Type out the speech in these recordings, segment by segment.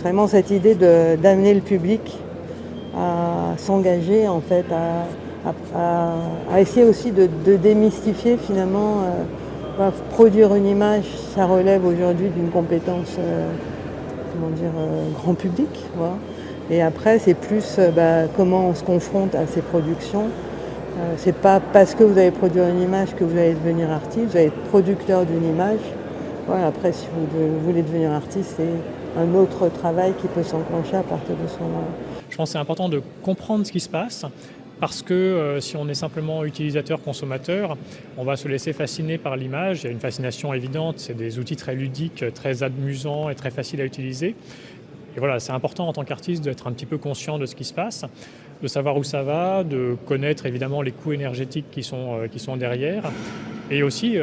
vraiment cette idée d'amener le public à s'engager, en fait, à essayer aussi de démystifier finalement. Produire une image, ça relève aujourd'hui d'une compétence grand public. Voilà. Et après, c'est plus comment on se confronte à ces productions. C'est pas parce que vous allez produire une image que vous allez devenir artiste, vous allez être producteur d'une image. Voilà, après, si vous voulez devenir artiste, c'est un autre travail qui peut s'enclencher à partir de ce moment-là. Je pense que c'est important de comprendre ce qui se passe, parce que si on est simplement utilisateur-consommateur, on va se laisser fasciner par l'image. Il y a une fascination évidente, c'est des outils très ludiques, très amusants et très faciles à utiliser. Et voilà, c'est important en tant qu'artiste d'être un petit peu conscient de ce qui se passe, de savoir où ça va, de connaître évidemment les coûts énergétiques qui sont derrière, et aussi,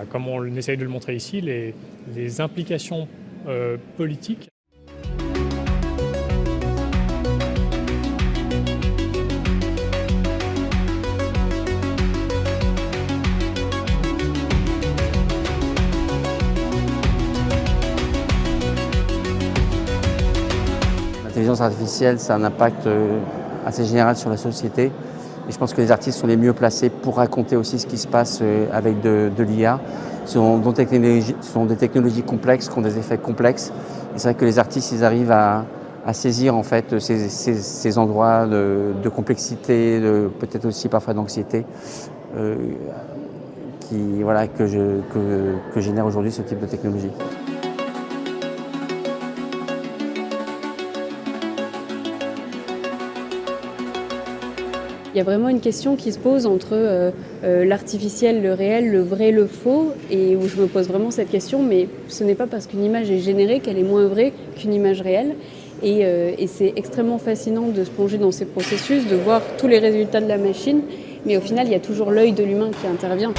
comme on essaye de le montrer ici, les implications politiques. L'intelligence artificielle, ça a un impact assez général sur la société. Et je pense que les artistes sont les mieux placés pour raconter aussi ce qui se passe avec de l'IA. Ce sont des technologies complexes, qui ont des effets complexes. Et c'est vrai que les artistes, ils arrivent à saisir en fait ces endroits de complexité, peut-être aussi parfois d'anxiété, que génère aujourd'hui ce type de technologie. Il y a vraiment une question qui se pose entre l'artificiel, le réel, le vrai, le faux, et où je me pose vraiment cette question, mais ce n'est pas parce qu'une image est générée qu'elle est moins vraie qu'une image réelle. Et c'est extrêmement fascinant de se plonger dans ces processus, de voir tous les résultats de la machine, mais au final, il y a toujours l'œil de l'humain qui intervient.